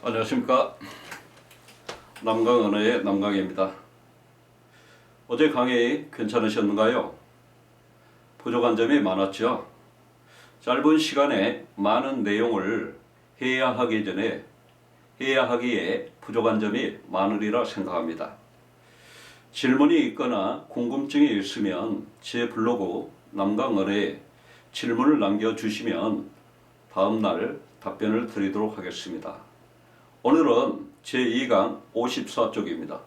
안녕하십니까. 남강언어의 남강입니다. 어제 강의 괜찮으셨는가요? 부족한 점이 많았죠. 짧은 시간에 많은 내용을 해야 하기에 부족한 점이 많으리라 생각합니다. 질문이 있거나 궁금증이 있으면 제 블로그 남강언어에 질문을 남겨주시면 다음날 답변을 드리도록 하겠습니다. 오늘은 제2강 54쪽입니다.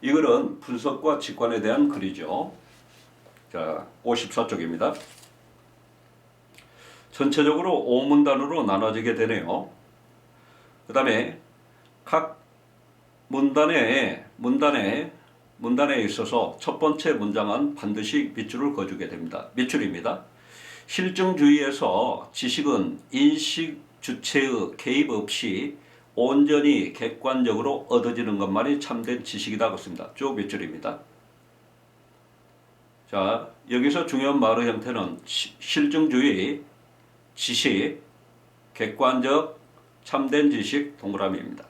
이 글은 분석과 직관에 대한 글이죠. 자, 54쪽입니다. 전체적으로 5문단으로 나눠지게 되네요. 그 다음에 각 문단에 있어서 첫 번째 문장은 반드시 밑줄을 그어주게 됩니다. 밑줄입니다. 실증주의에서 지식은 인식 주체의 개입 없이 온전히 객관적으로 얻어지는 것만이 참된 지식이다. 그렇습니다. 쭉 밑줄입니다. 자, 여기서 중요한 말의 형태는 실증주의, 지식, 객관적, 참된 지식, 동그라미입니다.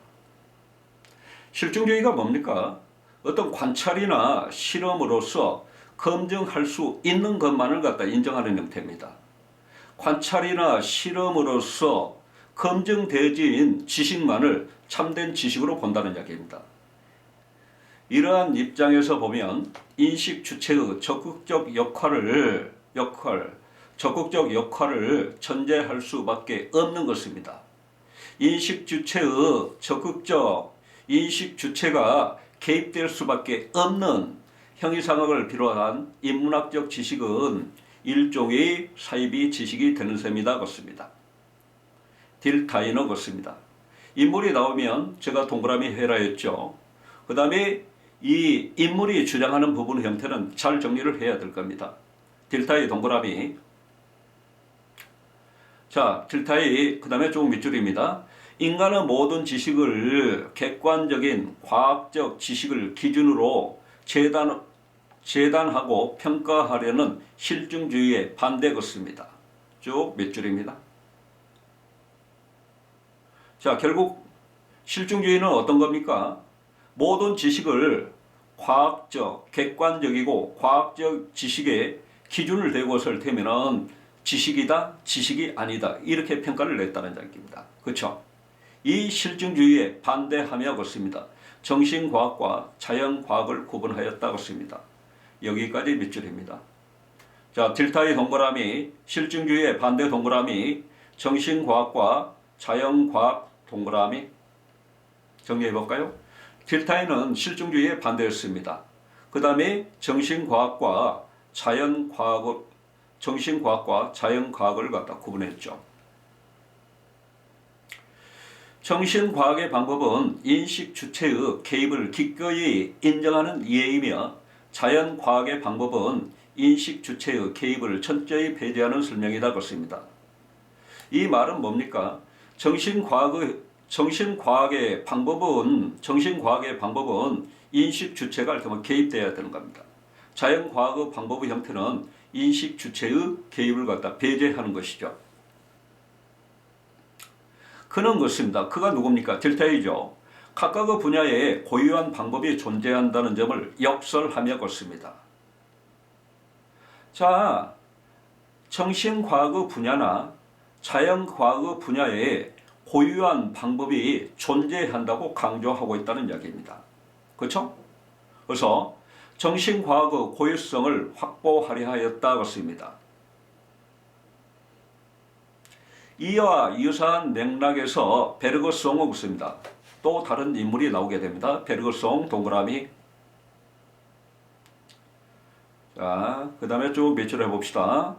실증주의가 뭡니까? 어떤 관찰이나 실험으로서 검증할 수 있는 것만을 갖다 인정하는 형태입니다. 관찰이나 실험으로서 검증되어진 지식만을 참된 지식으로 본다는 이야기입니다. 이러한 입장에서 보면 인식 주체의 적극적 역할을 전제할 수밖에 없는 것입니다. 인식 주체가 개입될 수밖에 없는 형이상학을 비롯한 인문학적 지식은 일종의 사이비 지식이 되는 셈이다. 그렇습니다. 딜타이너 그렇습니다. 인물이 나오면 제가 동그라미 해라 했죠. 그 다음에 이 인물이 주장하는 부분 형태는 잘 정리를 해야 될 겁니다. 딜타이 동그라미. 자, 딜타이 그 다음에 조금 밑줄입니다. 인간의 모든 지식을 객관적인 과학적 지식을 기준으로 재단하고 평가하려는 실증주의의 반대 것입니다. 쭉 밑줄입니다. 자, 결국 실증주의는 어떤 겁니까? 모든 지식을 과학적, 객관적이고 과학적 지식의 기준을 대고서 되면은 지식이다, 지식이 아니다 이렇게 평가를 냈다는 이야기입니다. 그렇죠? 이 실증주의에 반대하며 그렇습니다. 정신과학과 자연과학을 구분하였다 그렇습니다. 여기까지 밑줄입니다. 자, 딜타이 동그라미, 실증주의의 반대 동그라미, 정신과학과 자연과학 동그라미. 정리해볼까요? 딜타이는 실증주의의 반대였습니다. 그 다음에 정신과학과 자연과학을 갖다 구분했죠. 정신과학의 방법은 인식 주체의 개입을 기꺼이 인정하는 이해이며 자연과학의 방법은 인식 주체의 개입을 철저히 배제하는 설명이다. 그렇습니다. 이 말은 뭡니까? 정신과학의 방법은 인식 주체가 개입되어야 되는 겁니다. 자연과학의 방법의 형태는 인식 주체의 개입을 갖다 배제하는 것이죠. 그는 그렇습니다. 그가 누굽니까? 딜타이죠. 각각의 분야에 고유한 방법이 존재한다는 점을 역설하며 그렇습니다. 자, 정신과학의 분야나 자연과학의 분야에 고유한 방법이 존재한다고 강조하고 있다는 이야기입니다. 그렇죠? 그래서 정신과학의 고유성을 확보하려 하였다 그렇습니다. 이와 유사한 맥락에서 베르그송은 그렇습니다. 또 다른 인물이 나오게 됩니다. 베르그송 동그라미. 자, 그 다음에 쭉 밑줄 해봅시다.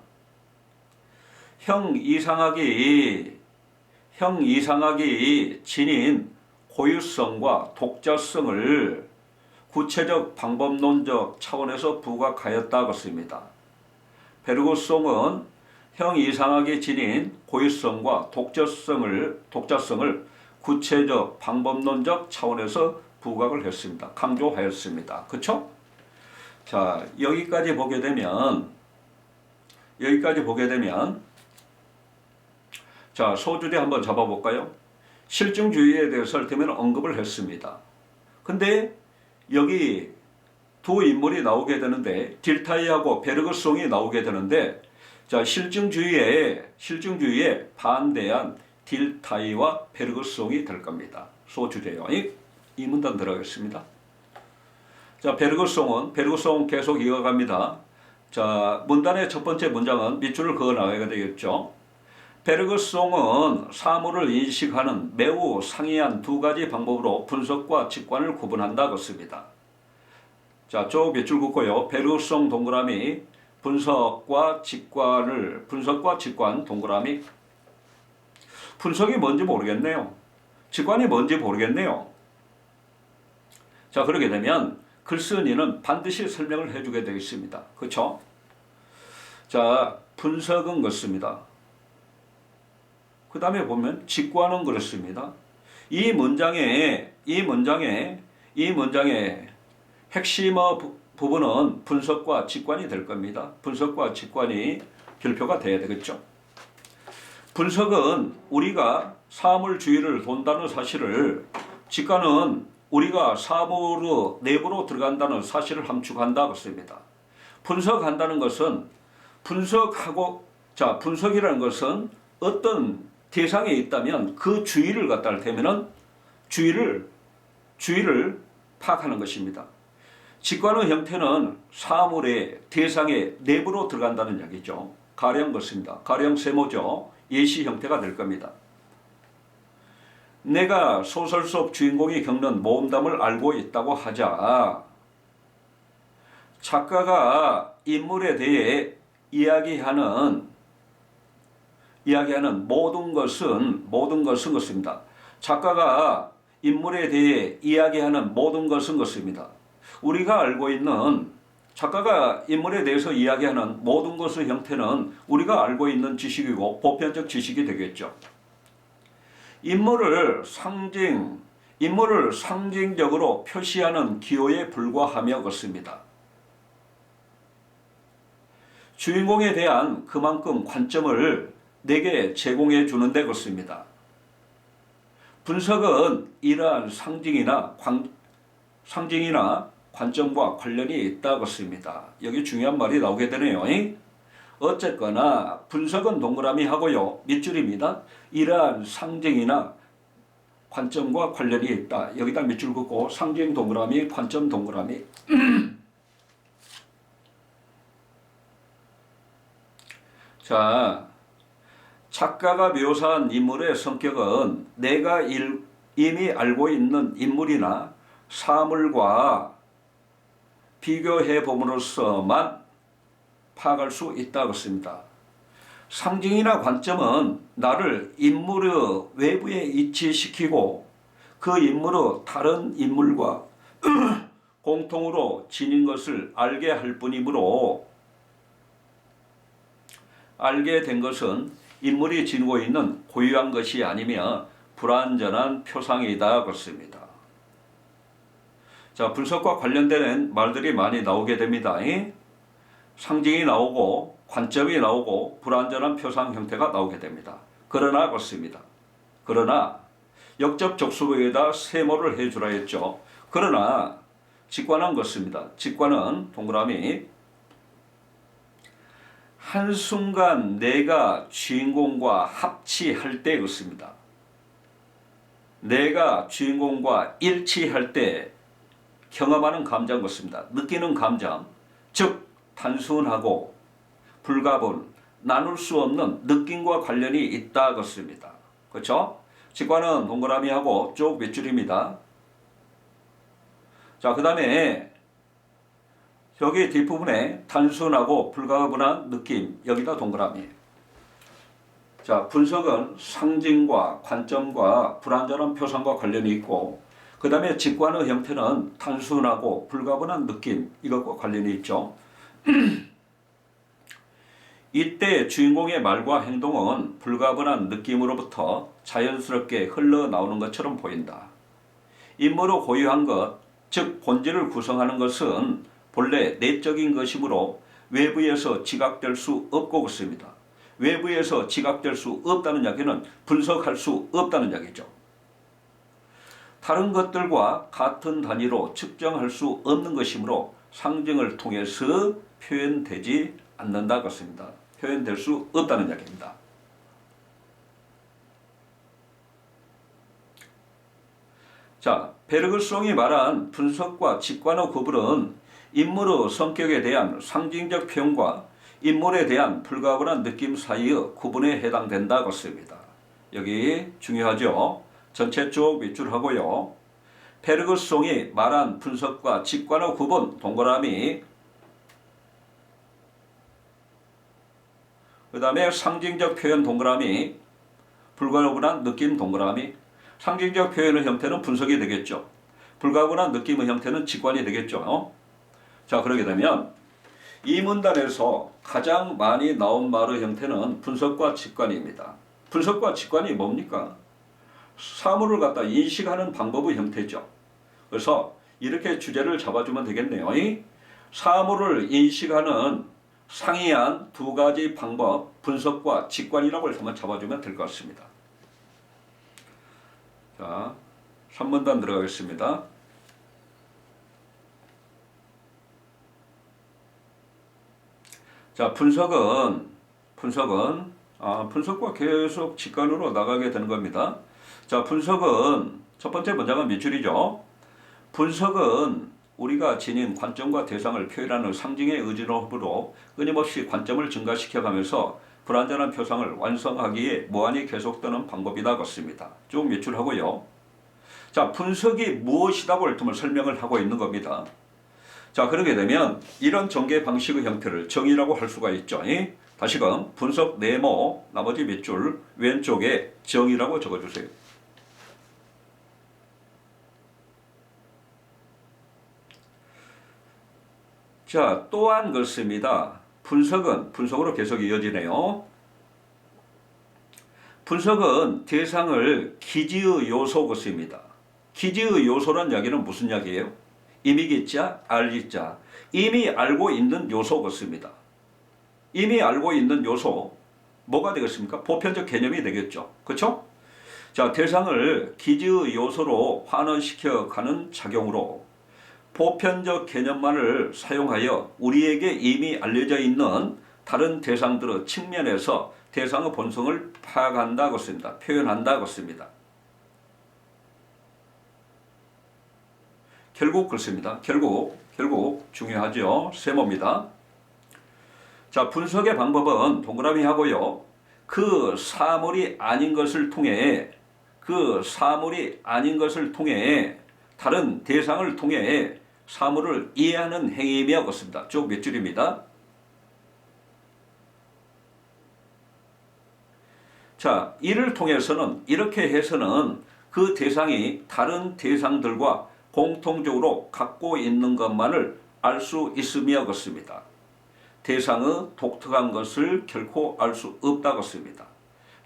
형이상학이 지닌 고유성과 독자성을 구체적 방법론적 차원에서 부각하였다 그렇습니다. 베르그송은 형이상학이 지닌 고유성과 독자성을 구체적 방법론적 차원에서 부각을 했습니다. 강조하였습니다. 그렇죠? 자, 여기까지 보게 되면 자, 소주제 한번 잡아볼까요? 실증주의에 대해서 할 때면 언급을 했습니다. 근데 여기 두 인물이 나오게 되는데 딜타이하고 베르그송이 나오게 되는데 자 실증주의에 반대한 딜타이와 베르그송이 될 겁니다. 소주제요. 이 문단 들어가겠습니다. 자 베르그송 계속 이어갑니다. 자 문단의 첫 번째 문장은 밑줄을 그어 나가야 되겠죠. 베르그송은 사물을 인식하는 매우 상이한 두 가지 방법으로 분석과 직관을 구분한다 그렇습니다. 자, 쭉 밑줄 긋고요. 베르그송 동그라미 분석과 직관 동그라미. 분석이 뭔지 모르겠네요. 직관이 뭔지 모르겠네요. 자, 그렇게 되면 글쓴이는 반드시 설명을 해주게 되겠습니다. 그렇죠? 자, 분석은 그렇습니다. 그 다음에 보면 직관은 그렇습니다. 이 문장의 핵심 부분은 분석과 직관이 될 겁니다. 분석과 직관이 결표가 돼야 되겠죠. 분석은 우리가 사물 주위를 돈다는 사실을, 직관은 우리가 사물의 내부로 들어간다는 사실을 함축한다 그렇습니다. 분석한다는 것은 분석이라는 것은 어떤 대상에 있다면 그 주위를 갖다 대면은 주위를 파악하는 것입니다. 직관의 형태는 사물의 대상의 내부로 들어간다는 이야기죠. 가령 그렇습니다. 가령 세모죠. 예시 형태가 될 겁니다. 내가 소설 속 주인공이 겪는 모험담을 알고 있다고 하자 작가가 인물에 대해 이야기하는 모든 것은 것입니다. 작가가 인물에 대해 이야기하는 모든 것은 것입니다. 우리가 알고 있는 작가가 인물에 대해서 이야기하는 모든 것의 형태는 우리가 알고 있는 지식이고 보편적 지식이 되겠죠. 인물을 상징적으로 표시하는 기호에 불과하며 그렇습니다. 주인공에 대한 그만큼 관점을 내게 제공해 주는데 그렇습니다. 분석은 이러한 상징이나 관점과 관련이 있다 그렇습니다. 여기 중요한 말이 나오게 되네요. 어쨌거나 분석은 동그라미 하고요. 밑줄입니다. 이러한 상징이나 관점과 관련이 있다. 여기다 밑줄 긋고 상징 동그라미, 관점 동그라미. 자, 작가가 묘사한 인물의 성격은 내가 이미 알고 있는 인물이나 사물과 비교해 봄으로써만 파악할 수 있다 그렇습니다. 상징이나 관점은 나를 인물의 외부에 위치시키고 그 인물의 다른 인물과 공통으로 지닌 것을 알게 할 뿐이므로 알게 된 것은 인물이 지니고 있는 고유한 것이 아니며 불완전한 표상이다 그렇습니다. 자, 분석과 관련된 말들이 많이 나오게 됩니다. 상징이 나오고 관점이 나오고 불완전한 표상 형태가 나오게 됩니다. 그러나 그렇습니다. 그러나 역접족수에다 세모를 해주라 했죠. 그러나 직관은 그렇습니다. 직관은 동그라미 한순간 내가 주인공과 합치할 때 그렇습니다. 내가 주인공과 일치할 때 경험하는 감정 그렇습니다. 느끼는 감정, 즉 단순하고 불가분, 나눌 수 없는 느낌과 관련이 있다 그렇습니다. 그렇죠? 직관은 동그라미하고 쭉 밑줄입니다. 자, 그 다음에 여기 뒷부분에 단순하고 불가분한 느낌, 여기다 동그라미. 자, 분석은 상징과 관점과 불완전한 표상과 관련이 있고, 그 다음에 직관의 형태는 단순하고 불가분한 느낌, 이것과 관련이 있죠. 이때 주인공의 말과 행동은 불가분한 느낌으로부터 자연스럽게 흘러나오는 것처럼 보인다. 인물의 고유한 것, 즉 본질을 구성하는 것은 본래 내적인 것이므로 외부에서 지각될 수 없고 그렇습니다. 외부에서 지각될 수 없다는 이야기는 분석할 수 없다는 이야기죠. 다른 것들과 같은 단위로 측정할 수 없는 것이므로 상징을 통해서 표현되지 않는다 것입니다. 표현될 수 없다는 이야기입니다. 자, 베르그송이 말한 분석과 직관의 구분은 인물의 성격에 대한 상징적 표현과 인물에 대한 불가분한 느낌 사이의 구분에 해당된다 것입니다. 여기 중요하죠. 전체 쭉 밑줄 하고요. 베르그송이 말한 분석과 직관의 구분 동그라미, 그 다음에 상징적 표현 동그라미, 불가분한 느낌 동그라미. 상징적 표현의 형태는 분석이 되겠죠. 불가분한 느낌의 형태는 직관이 되겠죠. 자, 그러게 되면 이 문단에서 가장 많이 나온 말의 형태는 분석과 직관입니다. 분석과 직관이 뭡니까? 사물을 갖다 인식하는 방법의 형태죠. 그래서 이렇게 주제를 잡아주면 되겠네요. 사물을 인식하는 상이한 두 가지 방법, 분석과 직관이라고 해서 한번 잡아주면 될 것 같습니다. 자, 3문단 들어가겠습니다. 자, 분석과 계속 직관으로 나가게 되는 겁니다. 자, 분석은 첫 번째 문장은 밑줄이죠. 분석은 우리가 지닌 관점과 대상을 표현하는 상징의 의지로 끊임없이 관점을 증가시켜가면서 불완전한 표상을 완성하기에 무한히 계속되는 방법이다 같습니다. 쭉 밑줄하고요. 자, 분석이 무엇이라고 을 설명을 하고 있는 겁니다. 자, 그러게 되면 이런 전개 방식의 형태를 정의라고 할 수가 있죠. 다시금 분석 네모 나머지 밑줄 왼쪽에 정의라고 적어주세요. 자, 또한 그렇습니다. 분석은 분석으로 계속 이어지네요. 분석은 대상을 기지의 요소 것입니다. 기지의 요소란 이야기는 무슨 이야기예요? 이미기자, 알기자. 이미 알고 있는 요소 것입니다. 이미 알고 있는 요소 뭐가 되겠습니까? 보편적 개념이 되겠죠. 그렇죠? 자, 대상을 기지의 요소로 환원시켜 가는 작용으로 보편적 개념만을 사용하여 우리에게 이미 알려져 있는 다른 대상들의 측면에서 대상의 본성을 파악한다고 씁니다. 표현한다고 씁니다. 결국 그렇습니다. 결국 중요하죠. 세모입니다. 자, 분석의 방법은 동그라미 하고요. 그 사물이 아닌 것을 통해 다른 대상을 통해 사물을 이해하는 행위이며 그렇습니다. 쭉 몇 줄입니다. 자, 이를 통해서는 이렇게 해서는 그 대상이 다른 대상들과 공통적으로 갖고 있는 것만을 알 수 있으며 그렇습니다. 대상의 독특한 것을 결코 알 수 없다 그렇습니다.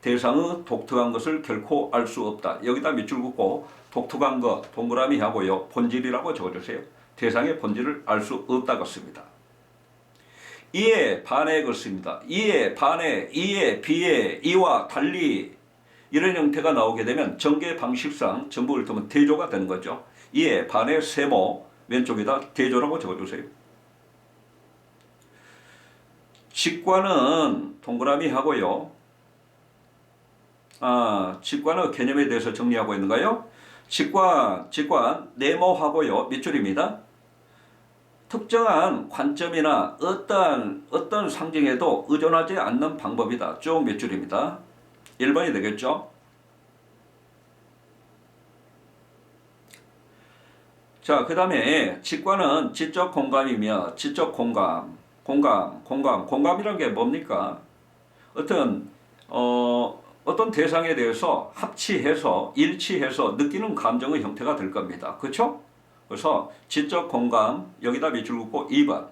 대상의 독특한 것을 결코 알 수 없다. 여기다 밑줄 긋고 독특한 것 동그라미 하고요. 본질이라고 적어주세요. 대상의 본질을 알 수 없다 그렇습니다. 이에 반해 그렇습니다. 이에 반해, 이에 비해, 이와 달리 이런 형태가 나오게 되면 전개 방식상 전부를 두면 대조가 되는 거죠. 이에 반해 세모 왼쪽에다 대조라고 적어주세요. 직관은 동그라미 하고요. 직관의 개념에 대해서 정리하고 있는가요? 직관 네모하고요. 밑줄입니다. 특정한 관점이나 어떤 상징에도 의존하지 않는 방법이다. 쭉 밑줄입니다. 1번이 되겠죠? 자, 그 다음에 직관은 지적 공감이며 지적 공감이란 게 뭡니까? 어떤 대상에 대해서 합치해서 일치해서 느끼는 감정의 형태가 될 겁니다. 그렇죠? 그래서 지적 공감 여기다 밑줄 긋고 2번.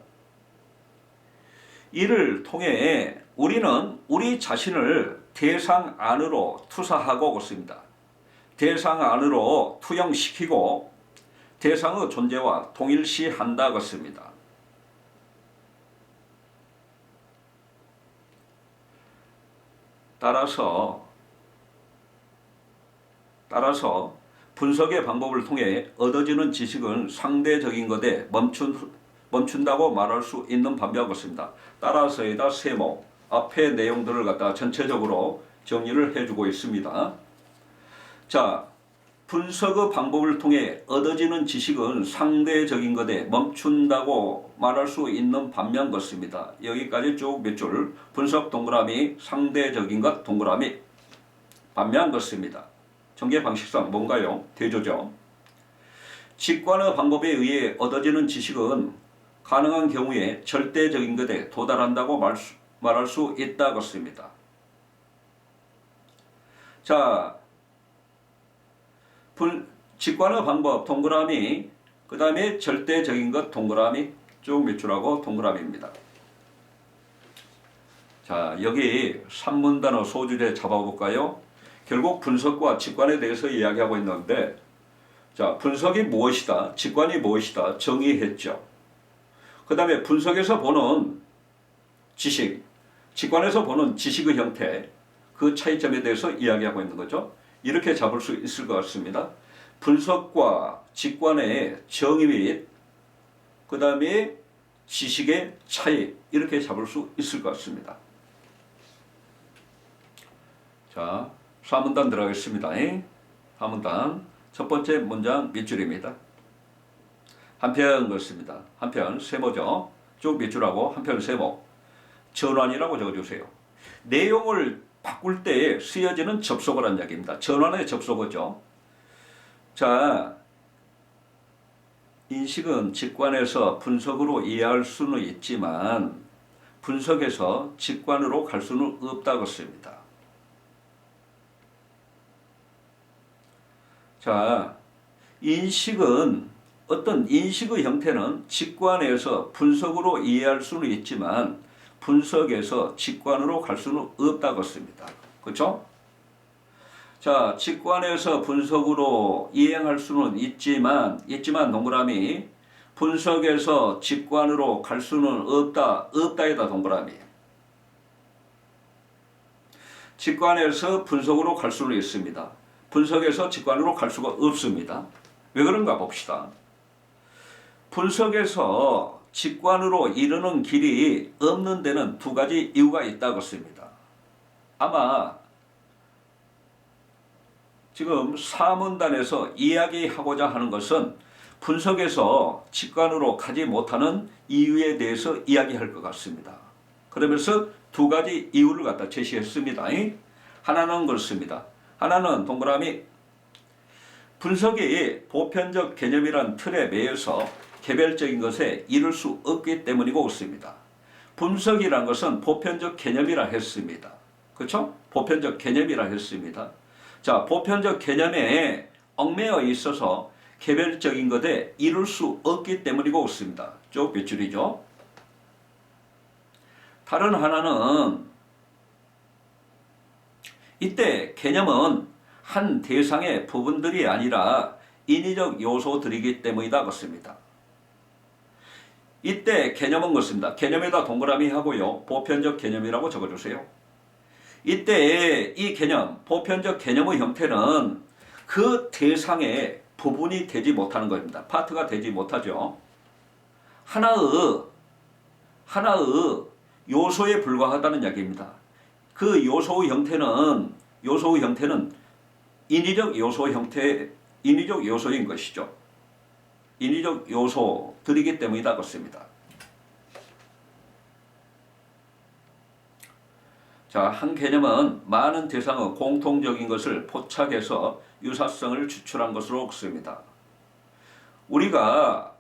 이를 통해 우리는 우리 자신을 대상 안으로 투사하고 있습니다. 대상 안으로 투영시키고 대상의 존재와 동일시한다 것입니다. 따라서 분석의 방법을 통해 얻어지는 지식은 상대적인 것에 멈춘다고 말할 수 있는 반면 같습니다. 따라서에다 세모 앞의 내용들을 갖다 전체적으로 정리를 해주고 있습니다. 자, 분석의 방법을 통해 얻어지는 지식은 상대적인 것에 멈춘다고 말할 수 있는 반면 같습니다. 여기까지 쭉 몇 줄. 분석 동그라미, 상대적인 것 동그라미, 반면 같습니다. 전개 방식상 뭔가요? 대조죠. 직관의 방법에 의해 얻어지는 지식은 가능한 경우에 절대적인 것에 도달한다고 말할 수 있다 같습니다. 자, 직관의 방법 동그라미, 그 다음에 절대적인 것 동그라미, 쭉 몇 줄하고 동그라미입니다. 자, 여기 산문단어 소주제 잡아볼까요? 결국 분석과 직관에 대해서 이야기하고 있는데, 자, 분석이 무엇이다, 직관이 무엇이다 정의했죠. 그 다음에 분석에서 보는 지식, 직관에서 보는 지식의 형태, 그 차이점에 대해서 이야기하고 있는 거죠. 이렇게 잡을 수 있을 것 같습니다. 분석과 직관의 정의 및 그 다음에 지식의 차이, 이렇게 잡을 수 있을 것 같습니다. 자, 사문단 들어가겠습니다. 사문단 첫 번째 문장 밑줄입니다. 한편 그렇습니다. 한편 세모죠. 쭉 밑줄하고 한편 세모. 전환이라고 적어주세요. 내용을 바꿀 때 쓰여지는 접속을 한 이야기입니다. 전환의 접속어죠. 자, 인식은 직관에서 분석으로 이해할 수는 있지만 분석에서 직관으로 갈 수는 없다고 씁니다. 자, 인식은 어떤 인식의 형태는 직관에서 분석으로 이해할 수는 있지만 분석에서 직관으로 갈 수는 없다고 씁니다. 그렇죠? 자, 직관에서 분석으로 이행할 수는 있지만 동그라미, 분석에서 직관으로 갈 수는 없다에다 동그라미. 직관에서 분석으로 갈 수는 있습니다. 분석에서 직관으로 갈 수가 없습니다. 왜 그런가 봅시다. 분석에서 직관으로 이르는 길이 없는 데는 두 가지 이유가 있다고 씁니다. 아마 지금 사문단에서 이야기하고자 하는 것은 분석에서 직관으로 가지 못하는 이유에 대해서 이야기할 것 같습니다. 그러면서 두 가지 이유를 갖다 제시했습니다. 하나는 그렇습니다. 하나는 동그라미, 분석이 보편적 개념이란 틀에 매여서 개별적인 것에 이룰 수 없기 때문이고 없습니다. 분석이란 것은 보편적 개념이라 했습니다. 그렇죠? 보편적 개념이라 했습니다. 자, 보편적 개념에 얽매여 있어서 개별적인 것에 이룰 수 없기 때문이고 없습니다. 쭉 몇 줄이죠? 다른 하나는 이때 개념은 한 대상의 부분들이 아니라 인위적 요소들이기 때문이다 그렇습니다. 이때 개념은 그렇습니다. 개념에다 동그라미 하고요. 보편적 개념이라고 적어주세요. 이때 이 개념, 보편적 개념의 형태는 그 대상의 부분이 되지 못하는 것입니다. 파트가 되지 못하죠. 하나의 요소에 불과하다는 이야기입니다. 그 요소의 형태는 인위적 요소인 것이죠. 인위적 요소들이기 때문이다 그렇습니다. 자, 한 개념은 많은 대상의 공통적인 것을 포착해서 유사성을 추출한 것으로 씁니다. 우리가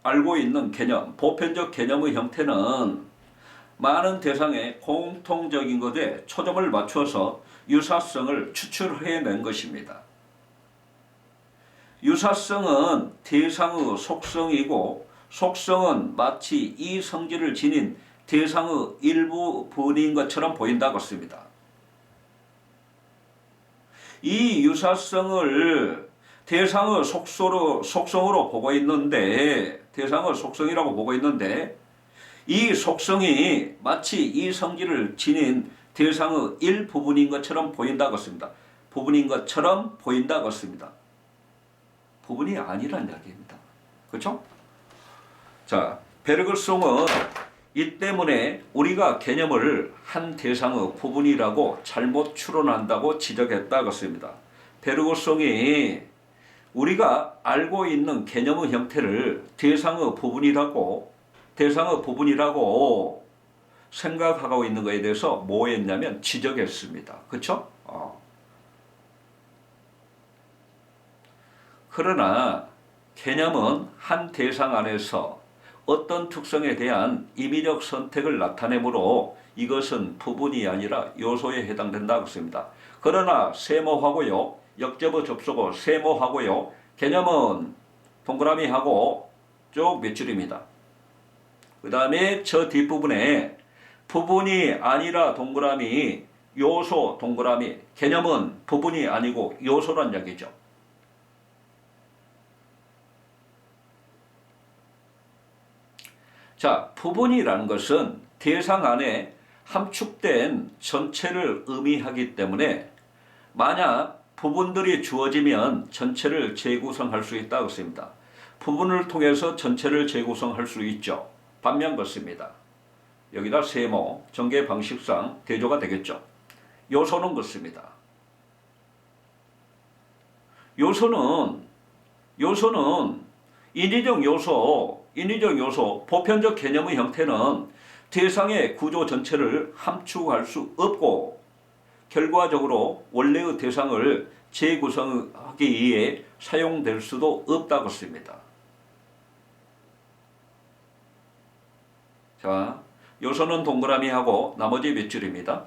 알고 있는 개념, 보편적 개념의 형태는 많은 대상의 공통적인 것에 초점을 맞춰서 유사성을 추출해낸 것입니다. 유사성은 대상의 속성이고 속성은 마치 이 성질을 지닌 대상의 일부분인 것처럼 보인다고 씁니다. 이 유사성을 대상의 속성으로 보고 있는데, 대상의 속성이라고 보고 있는데, 이 속성이 마치 이 성질을 지닌 대상의 일부분인 것처럼 보인다고 씁니다. 부분인 것처럼 보인다고 했습니다. 부분이 아니란 이야기입니다. 그렇죠? 자, 베르그송은 이 때문에 우리가 개념을 한 대상의 부분이라고 잘못 추론한다고 지적했다고 했습니다. 베르그송이 우리가 알고 있는 개념의 형태를 대상의 부분이라고 생각하고 있는 것에 대해서 뭐 했냐면 지적했습니다. 그렇죠? 그러나 개념은 한 대상 안에서 어떤 특성에 대한 임의적 선택을 나타내므로 이것은 부분이 아니라 요소에 해당된다고 했습니다. 그러나 세모하고요, 역접어 접속어 세모하고요, 개념은 동그라미하고 쭉 몇 줄입니다. 그 다음에 저 뒷부분에 부분이 아니라 동그라미, 요소 동그라미, 개념은 부분이 아니고 요소란 이야기죠. 자, 부분이라는 것은 대상 안에 함축된 전체를 의미하기 때문에 만약 부분들이 주어지면 전체를 재구성할 수 있다고 했습니다. 부분을 통해서 전체를 재구성할 수 있죠. 반면 그렇습니다. 여기다 세모, 전개 방식상 대조가 되겠죠. 요소는 그렇습니다. 요소는 인위적 요소, 보편적 개념의 형태는 대상의 구조 전체를 함축할 수 없고 결과적으로 원래의 대상을 재구성하기 위해 사용될 수도 없다고 했습니다. 자, 요소는 동그라미하고 나머지 몇 줄입니다.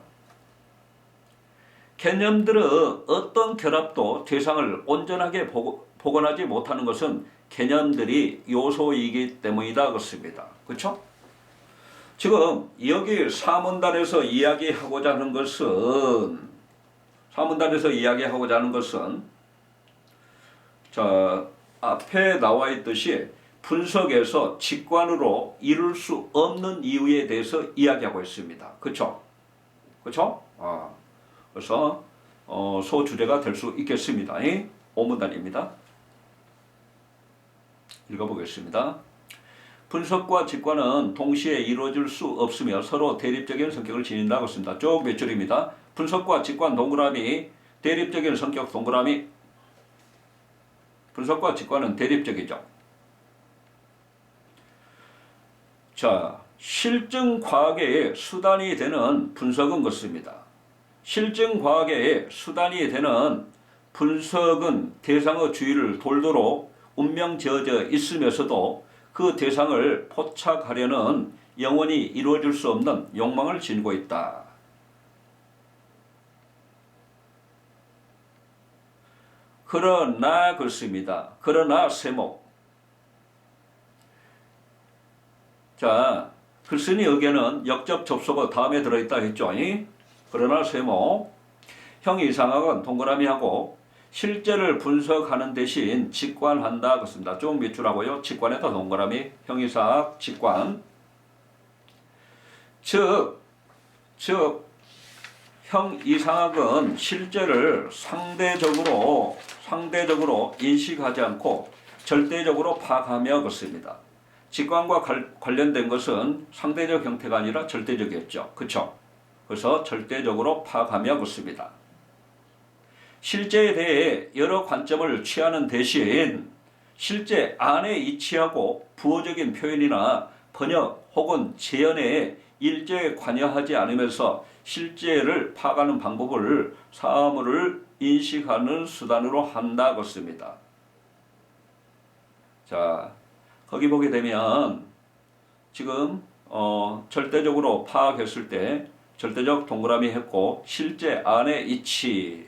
개념들의 어떤 결합도 대상을 온전하게 복원하지 못하는 것은 개념들이 요소이기 때문이다 그렇습니다. 그렇죠? 지금 여기 사문단에서 이야기하고자 하는 것은 자, 앞에 나와 있듯이 분석에서 직관으로 이룰 수 없는 이유에 대해서 이야기하고 있습니다. 그렇죠? 그렇죠? 그래서 소주제가 될 수 있겠습니다. 오문단입니다. 읽어보겠습니다. 분석과 직관은 동시에 이루어질 수 없으며 서로 대립적인 성격을 지닌다고 했습니다. 쭉 몇 줄입니다. 분석과 직관 동그라미, 대립적인 성격 동그라미. 분석과 직관은 대립적이죠. 자, 실증 과학의 수단이 되는 분석은 그렇습니다. 실증 과학의 수단이 되는 분석은 대상의 주위를 돌도록 운명지어져 있으면서도 그 대상을 포착하려는 영원히 이루어질 수 없는 욕망을 지니고 있다. 그러나 그렇습니다. 그러나 세모. 자, 글쓴이 의견은 역접 접속어 다음에 들어있다 했죠. 그러나 세모. 형이상학은 동그라미하고 실제를 분석하는 대신 직관한다 그렇습니다. 좀 몇 줄하고요. 직관에다 동그라미, 형이상학, 직관. 즉 형이상학은 실제를 상대적으로 인식하지 않고 절대적으로 파악하며 그렇습니다. 직관과 관련된 것은 상대적 형태가 아니라 절대적이었죠. 그렇죠? 그래서 절대적으로 파악하며 그렇습니다. 실제에 대해 여러 관점을 취하는 대신 실제 안에 이치하고 부호적인 표현이나 번역 혹은 재현에 일제에 관여하지 않으면서 실제를 파악하는 방법을 사물을 인식하는 수단으로 한다 그렇습니다. 자, 거기 보게 되면 지금 절대적으로 파악했을 때 절대적 동그라미 했고 실제 안에 이치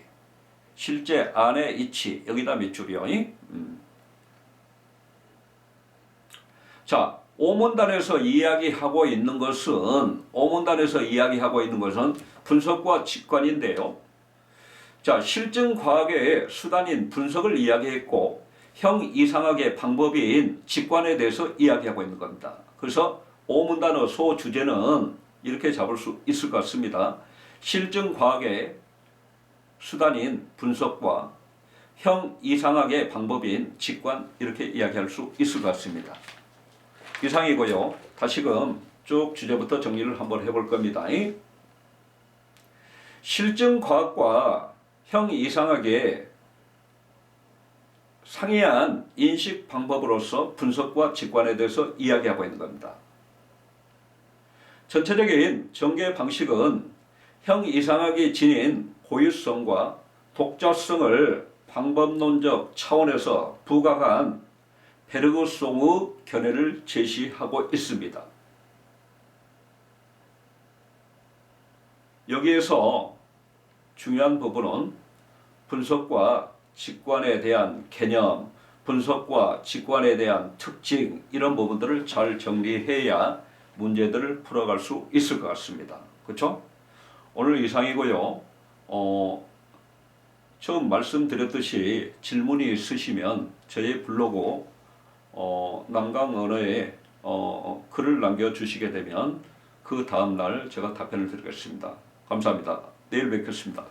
여기다 몇 줄이요? 자, 오문단에서 이야기하고 있는 것은 분석과 직관인데요. 자, 실증 과학의 수단인 분석을 이야기했고 형이상학의 방법인 직관에 대해서 이야기하고 있는 겁니다. 그래서 오문단의 소주제는 이렇게 잡을 수 있을 것 같습니다. 실증 과학의 수단인 분석과 형 이상학의 방법인 직관 이렇게 이야기할 수 있을 것 같습니다. 이상이고요. 다시금 쭉 주제부터 정리를 한번 해볼 겁니다. 실증과학과 형 이상학의 상이한 인식 방법으로서 분석과 직관에 대해서 이야기하고 있는 겁니다. 전체적인 전개 방식은 형 이상학이 지닌 고유성과 독자성을 방법론적 차원에서 부각한 베르그송의 견해를 제시하고 있습니다. 여기에서 중요한 부분은 분석과 직관에 대한 개념, 분석과 직관에 대한 특징 이런 부분들을 잘 정리해야 문제들을 풀어갈 수 있을 것 같습니다. 그렇죠? 오늘 이상이고요. 처음 말씀드렸듯이 질문이 있으시면 저희 블로그 남강언어에 글을 남겨주시게 되면 그 다음날 제가 답변을 드리겠습니다. 감사합니다. 내일 뵙겠습니다.